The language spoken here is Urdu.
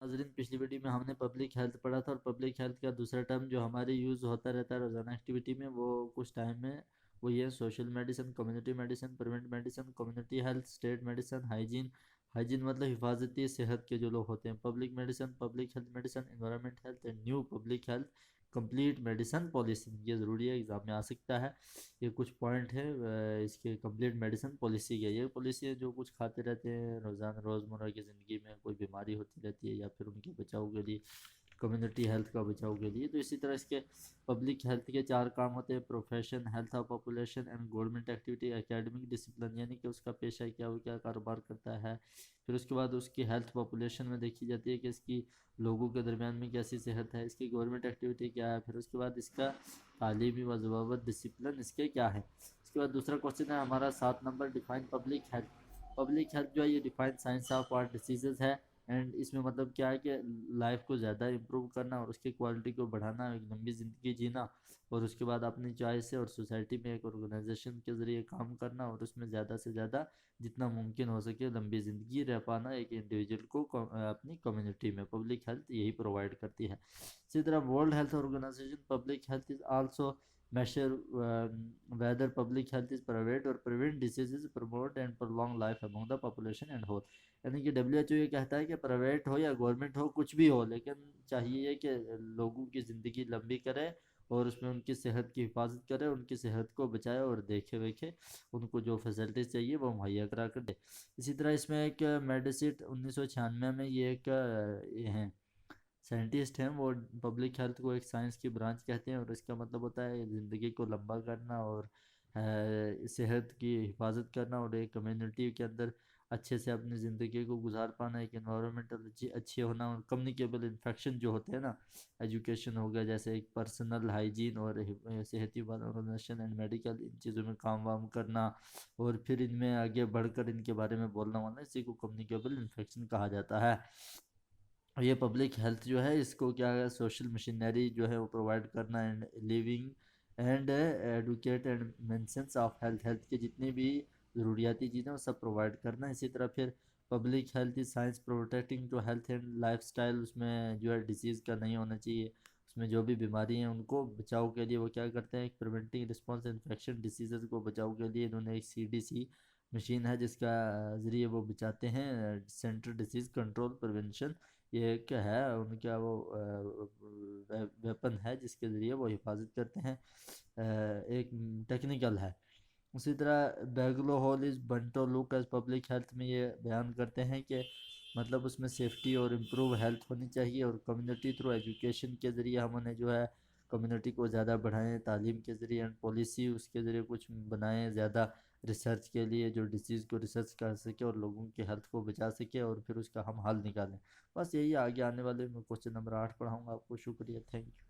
ناظرین، پچھلی ویڈیو میں ہم نے پبلک ہیلتھ پڑھا تھا، اور پبلک ہیلتھ کا دوسرا ٹرم جو ہمارے یوز ہوتا رہتا ہے روزانہ ایکٹیویٹی میں وہ کچھ ٹائم میں وہ یہ social medicine, community medicine, prevent medicine, community health, state medicine, hygiene. Hygiene مطلب حفاظتی صحت کے جو لوگ ہوتے ہیں۔ Public medicine, public health medicine, environment health and new public health complete medicine policy. یہ ضروری ہے، ایگزام میں آ سکتا ہے۔ یہ کچھ پوائنٹ ہے اس کے کمپلیٹ میڈیسن پالیسی کے۔ یہ پالیسی ہے جو کچھ کھاتے رہتے ہیں روزانہ روزمرہ کی زندگی میں، کوئی بیماری ہوتی رہتی ہے یا پھر ان کے بچاؤ کے لیے، کمیونٹی ہیلتھ کا بچاؤ کے لیے۔ تو اسی طرح اس کے پبلک ہیلتھ کے 4 کام ہوتے ہیں: profession, health of population and government activity, academic discipline یعنی کہ اس کا پیشہ کیا، وہ کیا کاروبار کرتا ہے۔ پھر اس کے بعد اس کی ہیلتھ پاپولیشن میں دیکھی جاتی ہے کہ اس کی لوگوں کے درمیان میں کیسی صحت ہے۔ اس کی گورنمنٹ ایکٹیویٹی کیا ہے۔ پھر اس کے بعد اس کا تعلیمی و ضوابط ڈسپلن اس کے کیا ہے۔ اس کے بعد دوسرا کوشچن ہے ہمارا 7 number, define public health. Public health جو ہے یہ ڈیفائن سائنس آف وار ڈیسیزز ہے، اینڈ اس میں مطلب کیا ہے کہ لائف کو زیادہ امپروو کرنا اور اس کی کوالٹی کو بڑھانا، ایک لمبی زندگی جینا، اور اس کے بعد اپنی چوائس سے اور سوسائٹی میں ایک آرگنائزیشن کے ذریعے کام کرنا اور اس میں زیادہ سے زیادہ جتنا ممکن ہو سکے لمبی زندگی رہ پانا ایک انڈیویجول کو اپنی کمیونٹی میں۔ پبلک ہیلتھ یہی پرووائڈ کرتی ہے۔ اسی طرح world health organisation public health is also measure whether public health is private or prevent diseases, promote and prolong life among the population and whole۔ یعنی کہ WHO یہ کہتا ہے کہ پرائیویٹ ہو یا گورنمنٹ ہو، کچھ بھی ہو، لیکن چاہیے کہ لوگوں کی زندگی لمبی کرے اور اس میں ان کی صحت کی حفاظت کرے، ان کی صحت کو بچائے اور دیکھے ویکھے، ان کو جو فیسلٹیز چاہیے وہ مہیا کرا کر دے۔ اسی طرح اس میں ایک میڈیسٹ 1996 میں یہ ایک یہ ہیں سائنٹسٹ ہیں، وہ پبلک ہیلتھ کو ایک سائنس کی برانچ کہتے ہیں، اور اس کا مطلب ہوتا ہے زندگی کو لمبا کرنا اور صحت کی حفاظت کرنا، اور ایک کمیونٹی کے اندر اچھے سے اپنی زندگی کو گزار پانا، ایک انوائرمنٹل اچھے ہونا، اور کمیونیکیبل انفیکشن جو ہوتے ہیں نا، ایجوکیشن ہو گیا، جیسے ایک پرسنل ہائیجین اور صحتی آرگنائزیشن اینڈ میڈیکل، ان چیزوں میں کام وام کرنا، اور پھر ان میں آگے بڑھ کر ان کے بارے میں بولنا ہونا، اسی کو کمیونیکیبل انفیکشن کہا جاتا ہے۔ یہ پبلک ہیلتھ جو ہے اس کو کیا ہے، سوشل مشینری جو ہے وہ پرووائڈ کرنا، and living and advocate and maintenance of health, health کے جتنی بھی ضروریاتی چیزیں وہ سب پرووائڈ کرنا۔ اسی طرح پھر public health is science protecting to health and life style, اس میں جو ہے ڈیزیز کا نہیں ہونا چاہیے، اس میں جو بھی بیماری ہیں ان کو بچاؤ کے لیے وہ کیا کرتے ہیں، ایک پریونٹنگ رسپانس انفیکشن ڈیزیزز کو بچاؤ کے لیے انہوں نے ایک CDC مشین ہے جس کا ذریعے وہ بچاتے ہیں، سینٹر ڈیزیز کنٹرول پریونشن۔ یہ ایک ہے ان کا وہ ویپن ہے جس کے ذریعے وہ حفاظت کرتے ہیں، ایک ٹیکنیکل ہے۔ اسی طرح بیگلو ہال از بنٹو لوک ایز پبلک ہیلتھ میں یہ بیان کرتے ہیں کہ مطلب اس میں سیفٹی اور امپروو ہیلتھ ہونی چاہیے، اور کمیونٹی تھرو ایجوکیشن کے ذریعے ہم انہیں جو ہے کمیونٹی کو زیادہ بڑھائیں، تعلیم کے ذریعے اینڈ پالیسی اس کے ذریعے کچھ بنائیں زیادہ ریسرچ کے لیے، جو ڈیزیز کو ریسرچ کر سکے اور لوگوں کے ہیلتھ کو بچا سکے، اور پھر اس کا ہم حل نکالیں۔ بس یہی آگے آنے والے میں کوشچن نمبر 8 پڑھاؤں گا آپ کو۔ شکریہ، تھینک یو۔